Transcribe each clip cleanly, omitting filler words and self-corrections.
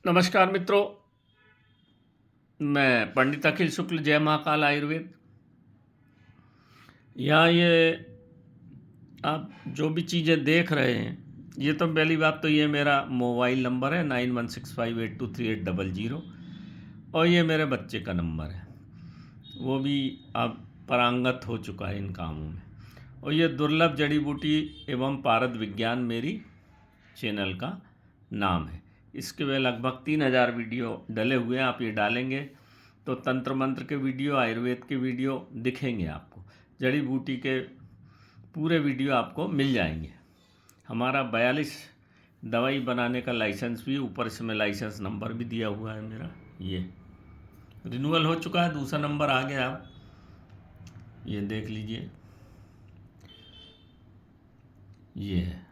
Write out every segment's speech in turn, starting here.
नमस्कार मित्रों, मैं पंडित अखिल शुक्ल, जय महाकाल आयुर्वेद। यहाँ ये आप जो भी चीज़ें देख रहे हैं, ये तो पहली बात तो ये मेरा मोबाइल नंबर है 9165823800 और ये मेरे बच्चे का नंबर है, वो भी अब पारंगत हो चुका है इन कामों में। और ये दुर्लभ जड़ी बूटी एवं पारद विज्ञान मेरी चैनल का नाम है। इसके वे लगभग 3000 वीडियो डले हुए हैं। आप ये डालेंगे तो तंत्र मंत्र के वीडियो, आयुर्वेद के वीडियो दिखेंगे आपको, जड़ी बूटी के पूरे वीडियो आपको मिल जाएंगे। हमारा 42 दवाई बनाने का लाइसेंस भी, ऊपर इसमें लाइसेंस नंबर भी दिया हुआ है मेरा। ये रिन्यूअल हो चुका है, दूसरा नंबर आ गया। आप ये देख लीजिए, ये है।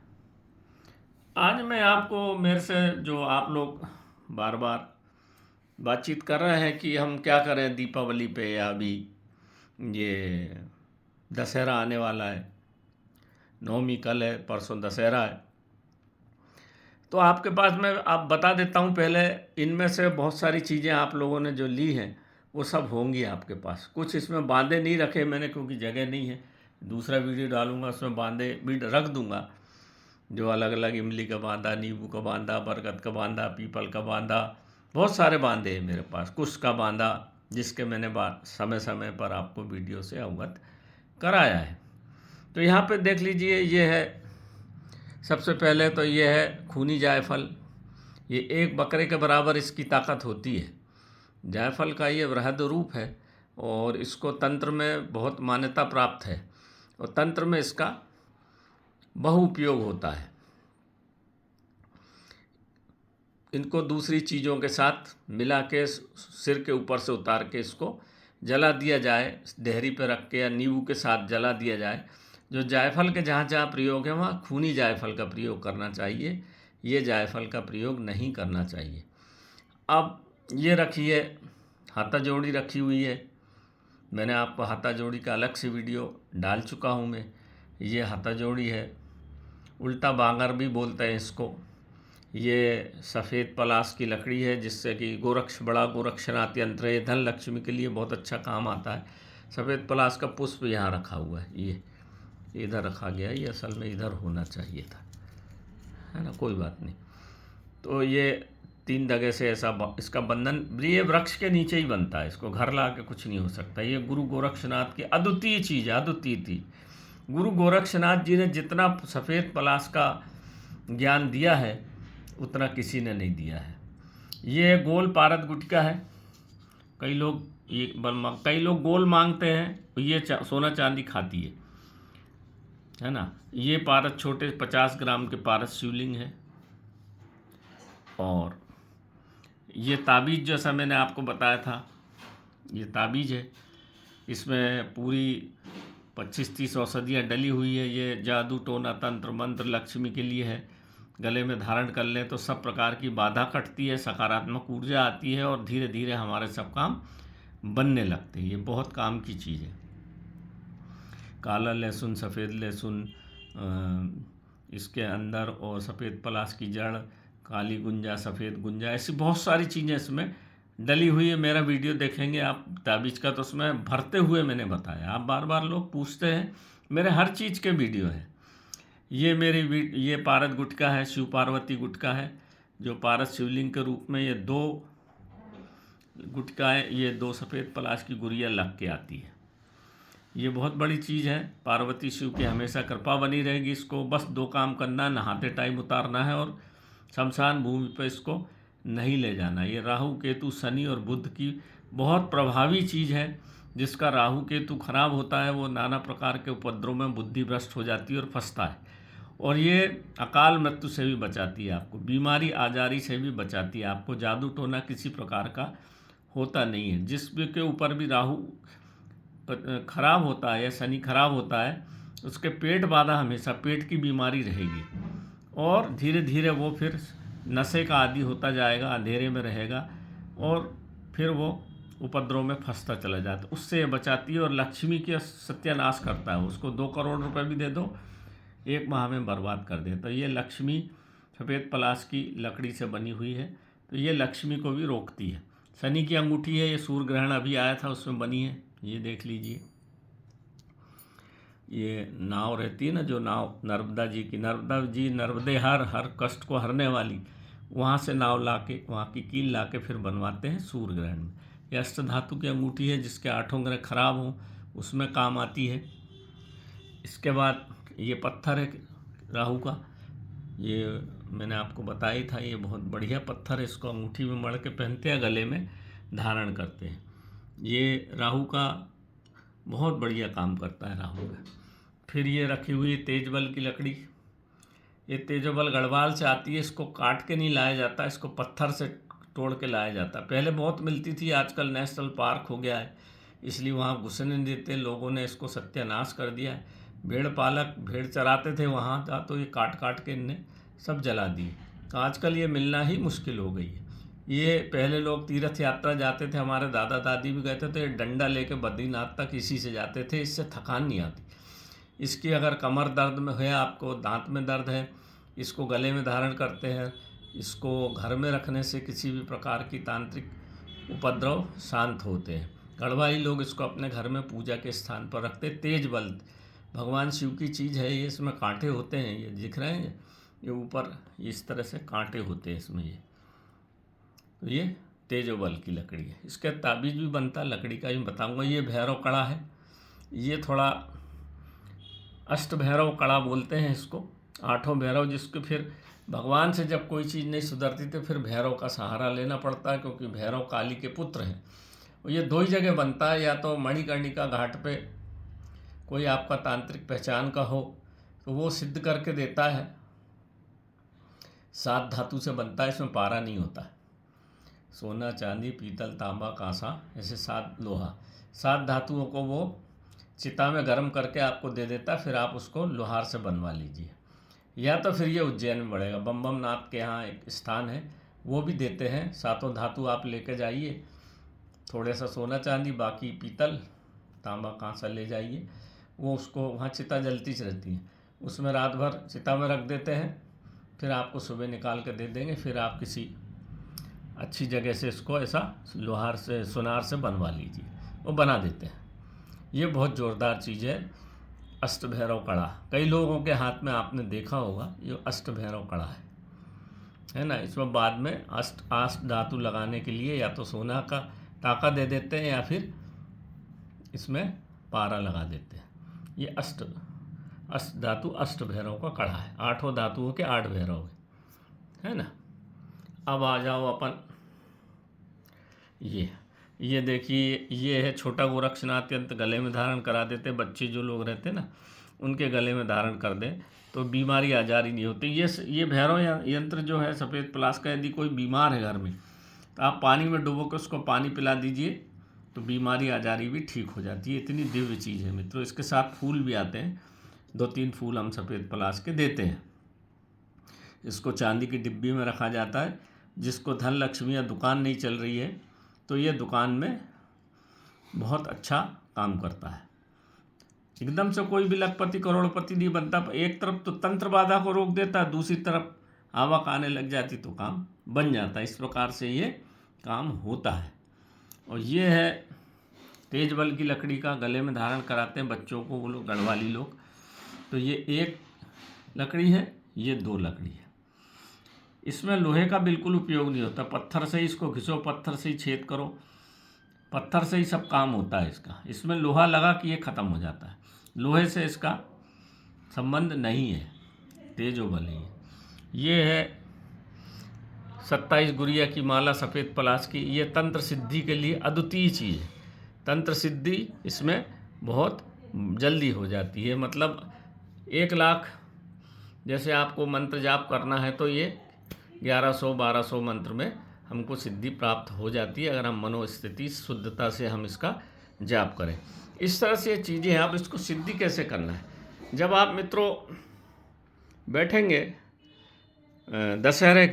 आज मैं आपको, मेरे से जो आप लोग बार बार बातचीत कर रहे हैं कि हम क्या करें दीपावली पे, या अभी ये दशहरा आने वाला है, नवमी कल है, परसों दशहरा है, तो आपके पास मैं आप बता देता हूँ पहले। इनमें से बहुत सारी चीज़ें आप लोगों ने जो ली हैं वो सब होंगी आपके पास। कुछ इसमें बांधे नहीं रखे मैंने, क्योंकि जगह नहीं है। दूसरा वीडियो डालूंगा उसमें बांधे भी रख दूंगा, जो अलग अलग, इमली का बांधा, नींबू का बांधा, बरगद का बांधा, पीपल का बांधा, बहुत सारे बांधे हैं मेरे पास। कुश का बांधा, जिसके मैंने समय समय पर आपको वीडियो से अवगत कराया है। तो यहाँ पे देख लीजिए, ये है। सबसे पहले तो ये है खूनी जायफल। ये एक बकरे के बराबर इसकी ताकत होती है। जायफल का ये वृहद रूप है और इसको तंत्र में बहुत मान्यता प्राप्त है और तंत्र में इसका बहु उपयोग होता है। इनको दूसरी चीज़ों के साथ मिला के सिर के ऊपर से उतार के इसको जला दिया जाए, देहरी पे रख के, या नींबू के साथ जला दिया जाए। जो जायफल के जहाँ जहाँ प्रयोग है वहाँ खूनी जायफल का प्रयोग करना चाहिए, ये जायफल का प्रयोग नहीं करना चाहिए। अब ये रखिए, हाथा जोड़ी रखी हुई है। मैंने आपको हाथा जोड़ी का अलग से वीडियो डाल चुका हूँ मैं। ये हाथा जोड़ी है, उल्टा बांगर भी बोलते हैं इसको। ये सफ़ेद पलाश की लकड़ी है, जिससे कि बड़ा गोरक्षनाथ यंत्र है। ये धन लक्ष्मी के लिए बहुत अच्छा काम आता है। सफ़ेद पलाश का पुष्प यहाँ रखा हुआ है, ये इधर रखा गया है। ये असल में इधर होना चाहिए था, है ना, कोई बात नहीं। तो ये 3 जगह से ऐसा इसका बंधन, ये वृक्ष के नीचे ही बनता है, इसको घर ला के कुछ नहीं हो सकता। ये गुरु गोरक्षनाथ की अद्वितीय चीज़ है, अद्वितीय थी। गुरु गोरक्षनाथ जी ने जितना सफ़ेद पलाश का ज्ञान दिया है उतना किसी ने नहीं दिया है। ये गोल पारद गुटका है। कई लोग गोल मांगते हैं, ये सोना चांदी खाती है ना। ये पारद छोटे 50 ग्राम के पारद शिवलिंग है। और ये ताबीज़ जैसा मैंने आपको बताया था, ये ताबीज़ है। इसमें पूरी 25-30 औषधियाँ डली हुई है। ये जादू टोना तंत्र मंत्र लक्ष्मी के लिए है। गले में धारण कर लें तो सब प्रकार की बाधा कटती है, सकारात्मक ऊर्जा आती है और धीरे धीरे हमारे सब काम बनने लगते हैं। ये बहुत काम की चीज़ है। काला लहसुन, सफ़ेद लहसुन इसके अंदर, और सफ़ेद पलाश की जड़, काली गुंजा, सफ़ेद गुंजा, ऐसी बहुत सारी चीज़ें इसमें डली हुई है। मेरा वीडियो देखेंगे आप ताबीज़ का तो उसमें भरते हुए मैंने बताया। आप बार बार लोग पूछते हैं, मेरे हर चीज़ के वीडियो हैं। ये पारद गुटका है, शिव पार्वती गुटका है, जो पारद शिवलिंग के रूप में। ये 2 गुटका है, ये 2 सफ़ेद पलाश की गुड़िया लग के आती है। ये बहुत बड़ी चीज़ है। पार्वती शिव की हमेशा कृपा बनी रहेगी। इसको बस 2 काम करना है, नहाते टाइम उतारना है और शमशान भूमि पर इसको नहीं ले जाना। ये राहु केतु शनि और बुध की बहुत प्रभावी चीज़ है। जिसका राहु केतु खराब होता है वो नाना प्रकार के उपद्रव में बुद्धि भ्रष्ट हो जाती है और फंसता है। और ये अकाल मृत्यु से भी बचाती है आपको, बीमारी आजारी से भी बचाती है आपको। जादू टोना किसी प्रकार का होता नहीं है। जिसके ऊपर भी राहु खराब होता है या शनि खराब होता है, उसके पेट बाधा, हमेशा पेट की बीमारी रहेगी और धीरे धीरे वो फिर नशे का आदी होता जाएगा, अंधेरे में रहेगा और फिर वो उपद्रव में फंसता चला जाता है। उससे ये बचाती है और लक्ष्मी की सत्यानाश करता है। उसको 2 करोड़ रुपए भी दे दो, 1 माह में बर्बाद कर देता है। ये लक्ष्मी सफ़ेद पलाश की लकड़ी से बनी हुई है। तो ये लक्ष्मी को भी रोकती है। शनि की अंगूठी है, ये सूर्य ग्रहण अभी आया था उसमें बनी है, ये देख लीजिए। ये नाव रहती है ना, जो नाव नर्मदा जी की, नर्मदा जी नर्मदे हर कष्ट को हरने वाली, वहाँ से नाव लाके, वहाँ की कील लाके फिर बनवाते हैं सूर्य ग्रहण में। ये अष्ट धातु की अंगूठी है, जिसके 8 ग्रह खराब हों उसमें काम आती है। इसके बाद ये पत्थर है राहु का, ये मैंने आपको बताया था, ये बहुत बढ़िया पत्थर है, इसको अंगूठी में मढ़ के पहनते हैं, गले में धारण करते हैं। ये राहु का बहुत बढ़िया काम करता है राहु का। फिर ये रखी हुई तेजबल की लकड़ी, ये तेजबल गढ़वाल से आती है, इसको काट के नहीं लाया जाता, इसको पत्थर से तोड़ के लाया जाता। पहले बहुत मिलती थी, आजकल नेशनल पार्क हो गया है इसलिए वहाँ घुसने नहीं देते, लोगों ने इसको सत्यानाश कर दिया है। भेड़ पालक भेड़ चराते थे वहाँ था, तो ये काट काट के इनने सब जला दिए। तो आजकल ये मिलना ही मुश्किल हो गई है। ये पहले लोग तीर्थ यात्रा जाते थे, हमारे दादा दादी भी गए थे, डंडा लेके बद्रीनाथ तक इसी से जाते थे, इससे थकान नहीं आती। इसकी अगर कमर दर्द में है, आपको दांत में दर्द है, इसको गले में धारण करते हैं। इसको घर में रखने से किसी भी प्रकार की तांत्रिक उपद्रव शांत होते हैं। गढ़वाली लोग इसको अपने घर में पूजा के स्थान पर रखते। तेज बल भगवान शिव की चीज़ है, ये इसमें कांटे होते हैं, ये दिख रहे हैं, ये ऊपर इस तरह से कांटे होते हैं इसमें। ये तेजोबल की लकड़ी है। इसका ताबीज़ भी बनता है, लकड़ी का ही बताऊंगा। ये भैरव कड़ा है, ये थोड़ा अष्ट भैरव कड़ा बोलते हैं इसको, 8 भैरव, जिसको फिर भगवान से जब कोई चीज़ नहीं सुधरती तो फिर भैरव का सहारा लेना पड़ता है, क्योंकि भैरव काली के पुत्र हैं। और ये 2 ही जगह बनता है, या तो मणिकर्णिका घाट पे कोई आपका तांत्रिक पहचान का हो तो वो सिद्ध करके देता है। 7 धातु से बनता है, इसमें पारा नहीं होता है। सोना चांदी पीतल तांबा कांसा, ऐसे 7 लोहा, 7 धातुओं को वो चिता में गर्म करके आपको दे देता है, फिर आप उसको लोहार से बनवा लीजिए। या तो फिर ये उज्जैन में बढ़ेगा, बम नाथ के यहाँ एक स्थान है, वो भी देते हैं। 7 धातु आप लेके जाइए, थोड़ा सा सोना चांदी, बाकी पीतल तांबा कांसा ले जाइए। वो उसको वहाँ चिता जलती रहती है, उसमें रात भर चिता में रख देते हैं, फिर आपको सुबह निकाल के दे देंगे। फिर आप किसी अच्छी जगह से इसको ऐसा लोहार से सुनार से बनवा लीजिए, वो बना देते हैं। ये बहुत ज़ोरदार चीज़ है, अष्ट भैरव कड़ा। कई लोगों के हाथ में आपने देखा होगा, ये अष्ट भैरव कड़ा है ना। इसमें बाद में अष्ट धातु लगाने के लिए या तो सोना का टाका दे देते हैं, या फिर इसमें पारा लगा देते हैं। ये अष्ट धातु अष्ट भैरव का कड़ा है, 8 धातुओं के 8 भैरव है ना। अब आ जाओ अपन, ये देखिए, ये है छोटा गोरक्षनाथ यंत्र, गले में धारण करा देते। बच्चे जो लोग रहते ना, उनके गले में धारण कर दें तो बीमारी आजारी नहीं होती। ये भैरव यंत्र जो है सफ़ेद प्लास का, यदि कोई बीमार है घर में तो आप पानी में डुबो के उसको पानी पिला दीजिए, तो बीमारी आजारी भी ठीक हो जाती है। इतनी दिव्य चीज़ है मित्रों। इसके साथ फूल भी आते हैं, 2-3 फूल हम सफ़ेद प्लास के देते हैं। इसको चांदी की डिब्बी में रखा जाता है। जिसको धन लक्ष्मी या दुकान नहीं चल रही है, तो ये दुकान में बहुत अच्छा काम करता है। एकदम से कोई भी लखपति करोड़पति नहीं बनता। एक तरफ तो तंत्र बाधा को रोक देता है, दूसरी तरफ आवक आने लग जाती तो काम बन जाता है। इस प्रकार से ये काम होता है। और ये है तेजबल की लकड़ी का, गले में धारण कराते हैं बच्चों को वो लोग, गढ़वाली लोग। तो ये 1 लकड़ी है, ये 2 लकड़ी है। इसमें लोहे का बिल्कुल उपयोग नहीं होता, पत्थर से ही इसको घिसो, पत्थर से ही छेद करो, पत्थर से ही सब काम होता है इसका। इसमें लोहा लगा कि ये ख़त्म हो जाता है, लोहे से इसका संबंध नहीं है, तेजोबल ही है। ये है 27 गुड़िया की माला सफ़ेद पलाश की। ये तंत्र सिद्धि के लिए अद्वितीय चीज़ है। तंत्र सिद्धि इसमें बहुत जल्दी हो जाती है। मतलब 1 लाख जैसे आपको मंत्र जाप करना है, तो ये 1100-1200 मंत्र में हमको सिद्धि प्राप्त हो जाती है, अगर हम मनोस्थिति शुद्धता से हम इसका जाप करें। इस तरह से ये चीज़ें हैं। आप इसको सिद्धि कैसे करना है, जब आप मित्रों बैठेंगे दशहरे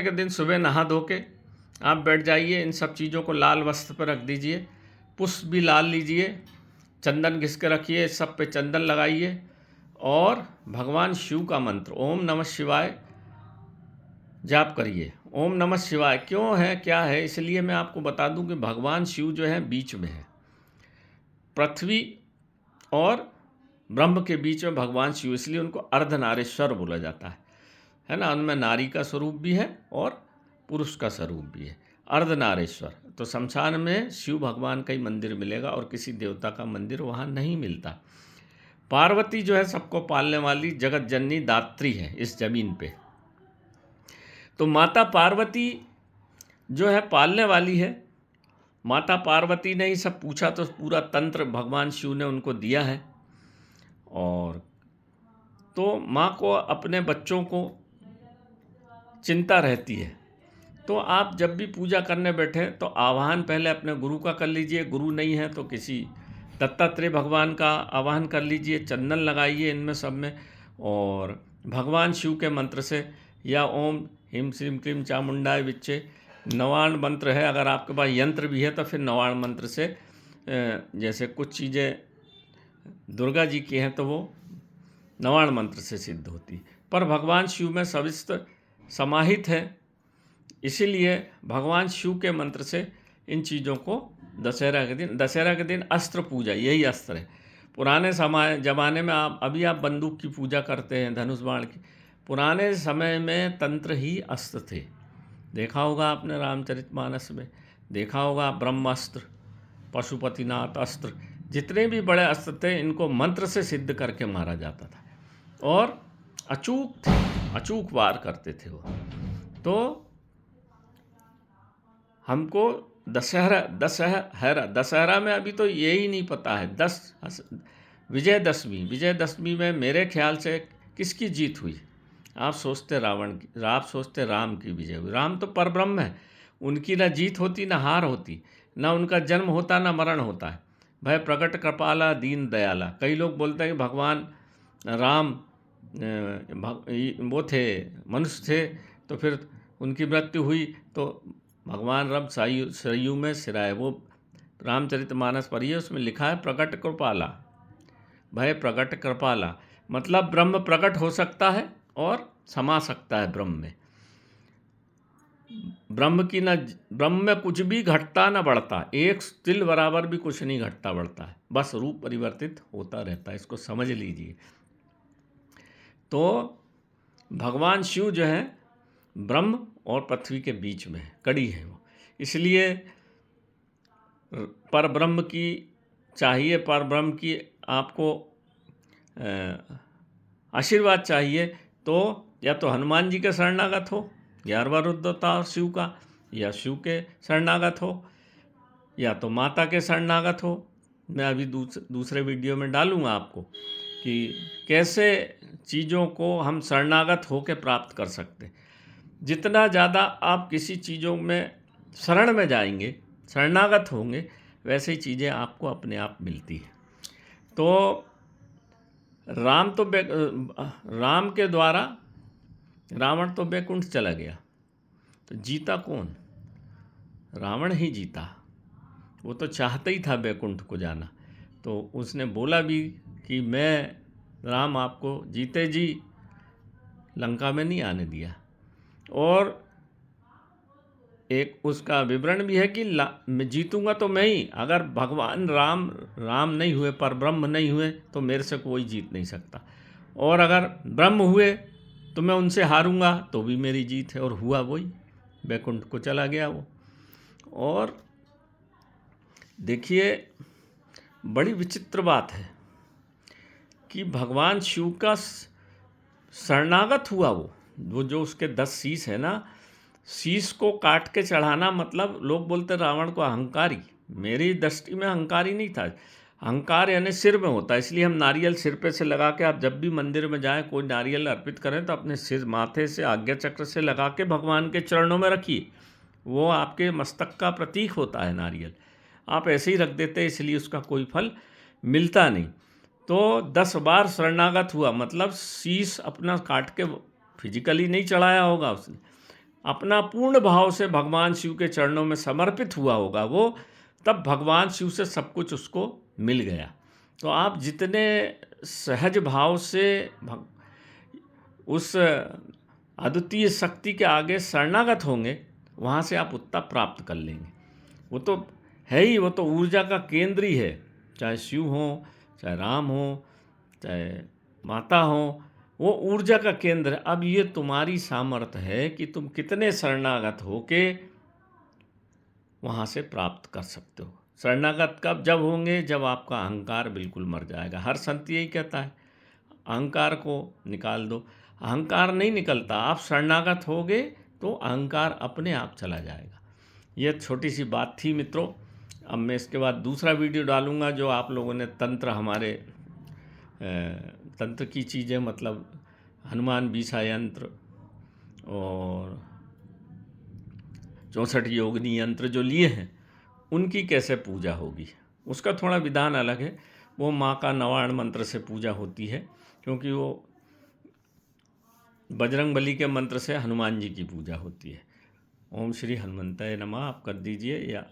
के दिन सुबह नहा धो के आप बैठ जाइए। इन सब चीज़ों को लाल वस्त्र पर रख दीजिए, पुष्प भी लाल लीजिए, चंदन घिस के रखिए, सब पे चंदन लगाइए और भगवान शिव का मंत्र ओम नमः शिवाय जाप करिए। ओम नमः शिवाय क्यों है, क्या है, इसलिए मैं आपको बता दूं कि भगवान शिव जो है बीच में है, पृथ्वी और ब्रह्म के बीच में भगवान शिव, इसलिए उनको अर्धनारीश्वर बोला जाता है ना। उनमें नारी का स्वरूप भी है और पुरुष का स्वरूप भी है, अर्धनारीश्वर। तो शमशान में शिव भगवान का ही मंदिर मिलेगा और किसी देवता का मंदिर वहाँ नहीं मिलता। पार्वती जो है सबको पालने वाली जगत जननी दात्री है इस जमीन पे। तो माता पार्वती जो है पालने वाली है, माता पार्वती ने ही सब पूछा, तो पूरा तंत्र भगवान शिव ने उनको दिया है। और तो माँ को अपने बच्चों को चिंता रहती है। तो आप जब भी पूजा करने बैठे तो आवाहन पहले अपने गुरु का कर लीजिए, गुरु नहीं है तो किसी दत्तात्रेय भगवान का आवाहन कर लीजिए, चंदन लगाइए इनमें सब में, और भगवान शिव के मंत्र से, या ओम हिम श्रीम क्लीम चामुंडाय विच्चे नवाण मंत्र है, अगर आपके पास यंत्र भी है तो फिर नवाण मंत्र से, जैसे कुछ चीज़ें दुर्गा जी की हैं तो वो नवाण मंत्र से सिद्ध होती, पर भगवान शिव में सविस्त समाहित है, इसीलिए भगवान शिव के मंत्र से इन चीज़ों को दशहरा के दिन अस्त्र पूजा, यही अस्त्र है। पुराने समय ज़माने में आप बंदूक की पूजा करते हैं, धनुष बाण की, पुराने समय में तंत्र ही अस्त्र थे। देखा होगा आपने रामचरितमानस में, देखा होगा ब्रह्मास्त्र, पशुपतिनाथ अस्त्र, जितने भी बड़े अस्त्र थे इनको मंत्र से सिद्ध करके मारा जाता था और अचूक थे, अचूक वार करते थे वो। तो हमको दशहरा में अभी तो यही नहीं पता है, विजयदशमी में मेरे ख्याल से किसकी जीत हुई? आप सोचते रावण की, आप सोचते राम की विजय हुई। राम तो परब्रह्म है, उनकी ना जीत होती ना हार होती, ना उनका जन्म होता ना मरण होता है। भय प्रकट कृपाला दीन दयाला, कई लोग बोलते हैं कि भगवान राम वो थे, मनुष्य थे, तो फिर उनकी मृत्यु हुई तो भगवान राम सरयू में सिराए, वो रामचरितमानस पढ़िए, उसमें लिखा है प्रकट कृपाला, भय प्रकट कृपाला, मतलब ब्रह्म प्रकट हो सकता है और समा सकता है ब्रह्म में। ब्रह्म में कुछ भी घटता ना बढ़ता, एक तिल बराबर भी कुछ नहीं घटता बढ़ता है, बस रूप परिवर्तित होता रहता है, इसको समझ लीजिए। तो भगवान शिव जो है ब्रह्म और पृथ्वी के बीच में है, कड़ी है वो, इसलिए पर ब्रह्म की चाहिए, पर ब्रह्म की आपको आशीर्वाद चाहिए तो या तो हनुमान जी के शरणागत हो, 11वां रुद्रता शिव का, या शिव के शरणागत हो, या तो माता के शरणागत हो। मैं अभी दूसरे वीडियो में डालूँगा आपको कि कैसे चीज़ों को हम शरणागत होकर प्राप्त कर सकते हैं। जितना ज़्यादा आप किसी चीज़ों में शरण में जाएंगे, शरणागत होंगे, वैसे ही चीज़ें आपको अपने आप मिलती हैं। तो राम के द्वारा रावण तो बैकुंठ चला गया, तो जीता कौन? रावण ही जीता। वो तो चाहता ही था बैकुंठ को जाना, तो उसने बोला भी कि मैं राम आपको जीते जी लंका में नहीं आने दिया। और एक उसका विवरण भी है कि मैं जीतूंगा तो मैं ही, अगर भगवान राम नहीं हुए, पर ब्रह्म नहीं हुए, तो मेरे से कोई जीत नहीं सकता, और अगर ब्रह्म हुए तो मैं उनसे हारूंगा तो भी मेरी जीत है। और हुआ वही, बैकुंठ को चला गया वो। और देखिए बड़ी विचित्र बात है कि भगवान शिव का शरणागत हुआ वो जो उसके 10 शीश है ना, शीश को काट के चढ़ाना, मतलब लोग बोलते रावण को अहंकारी, मेरी दृष्टि में अहंकारी नहीं था। अहंकार यानी सिर में होता है, इसलिए हम नारियल सिर पे से लगा के, आप जब भी मंदिर में जाएं कोई नारियल अर्पित करें तो अपने सिर माथे से आज्ञा चक्र से लगा के भगवान के चरणों में रखिए, वो आपके मस्तक का प्रतीक होता है नारियल। आप ऐसे ही रख देते, इसलिए उसका कोई फल मिलता नहीं। तो 10 बार शरणागत हुआ, मतलब शीश अपना काट के फिजिकली नहीं चढ़ाया होगा उसने, अपना पूर्ण भाव से भगवान शिव के चरणों में समर्पित हुआ होगा वो, तब भगवान शिव से सब कुछ उसको मिल गया। तो आप जितने सहज भाव से उस अद्वितीय शक्ति के आगे शरणागत होंगे, वहाँ से आप उतना प्राप्त कर लेंगे। वो तो है ही, वो तो ऊर्जा का केंद्र ही है, चाहे शिव हो, चाहे राम हो, चाहे माता हो, वो ऊर्जा का केंद्र है। अब ये तुम्हारी सामर्थ्य है कि तुम कितने शरणागत हो के वहाँ से प्राप्त कर सकते हो। शरणागत कब जब होंगे, जब आपका अहंकार बिल्कुल मर जाएगा। हर संत यही कहता है, अहंकार को निकाल दो। अहंकार नहीं निकलता, आप शरणागत होगे तो अहंकार अपने आप चला जाएगा। ये छोटी सी बात थी मित्रों। अब मैं इसके बाद दूसरा वीडियो डालूंगा, जो आप लोगों ने तंत्र, हमारे तंत्र की चीज़ें, मतलब हनुमान बीसा यंत्र और 64 योगिनी यंत्र जो लिए हैं, उनकी कैसे पूजा होगी, उसका थोड़ा विधान अलग है। वो माँ का नवाण मंत्र से पूजा होती है, क्योंकि वो बजरंग बली के मंत्र से हनुमान जी की पूजा होती है। ओम श्री हनुमंताय नमः आप कर दीजिए, या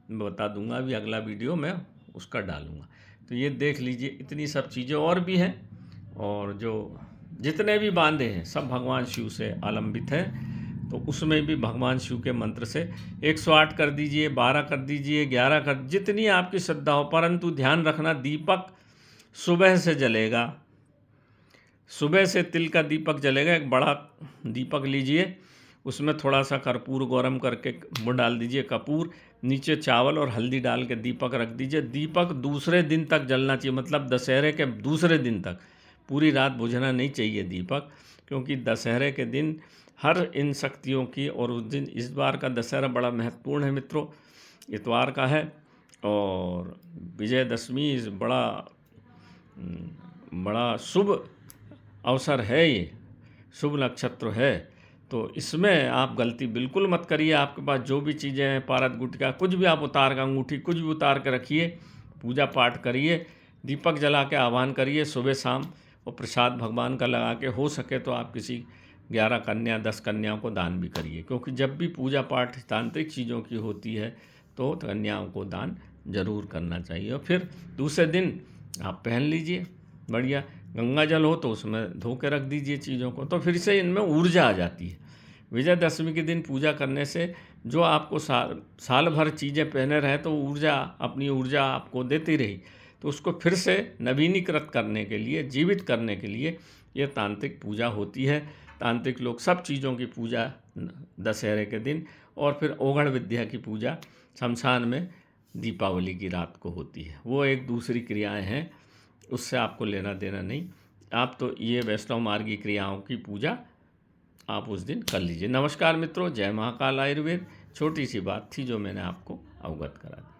मैं बता दूंगा, अभी अगला वीडियो मैं उसका डालूंगा। तो ये देख लीजिए, इतनी सब चीज़ें और भी हैं, और जो जितने भी बांधे हैं सब भगवान शिव से आलंबित हैं। तो उसमें भी भगवान शिव के मंत्र से 108 कर दीजिए, 12 कर दीजिए, 11 कर, जितनी आपकी श्रद्धा हो। परंतु ध्यान रखना, दीपक सुबह से जलेगा। सुबह से तिल का दीपक जलेगा। एक बड़ा दीपक लीजिए, उसमें थोड़ा सा कर्पूर गरम करके वो डाल दीजिए, कपूर, नीचे चावल और हल्दी डाल के दीपक रख दीजिए। दीपक दूसरे दिन तक जलना चाहिए, मतलब दशहरे के दूसरे दिन तक। पूरी रात बुझना नहीं चाहिए दीपक, क्योंकि दशहरे के दिन हर इन शक्तियों की, और उस दिन, इस बार का दशहरा बड़ा महत्वपूर्ण है मित्रों, इतवार का है, और विजयदशमी बड़ा शुभ अवसर है, ये शुभ नक्षत्र है। तो इसमें आप गलती बिल्कुल मत करिए। आपके पास जो भी चीज़ें हैं, पारद गुटका, कुछ भी आप उतार का, अंगूठी, कुछ भी उतार के रखिए, पूजा पाठ करिए, दीपक जला के आह्वान करिए सुबह शाम, और प्रसाद भगवान का लगा के, हो सके तो आप किसी 11 कन्या 10 कन्याओं को दान भी करिए, क्योंकि जब भी पूजा पाठ तांत्रिक चीज़ों की होती है तो कन्याओं को दान जरूर करना चाहिए। और फिर दूसरे दिन आप पहन लीजिए, बढ़िया गंगा जल हो तो उसमें धो के रख दीजिए चीज़ों को, तो फिर से इनमें ऊर्जा आ जाती है। विजयदशमी के दिन पूजा करने से जो आपको साल भर चीज़ें पहने रहे, तो ऊर्जा, अपनी ऊर्जा आपको देती रही, तो उसको फिर से नवीनीकृत करने के लिए, जीवित करने के लिए ये तांत्रिक पूजा होती है। तांत्रिक लोग सब चीज़ों की पूजा दशहरे के दिन, और फिर ओघड़ विद्या की पूजा शमशान में दीपावली की रात को होती है। वो एक दूसरी क्रियाएं हैं, उससे आपको लेना देना नहीं। आप तो ये वैष्णव मार्गी क्रियाओं की पूजा आप उस दिन कर लीजिए। नमस्कार मित्रों, जय महाकाल आयुर्वेद। छोटी सी बात थी जो मैंने आपको अवगत करा दी।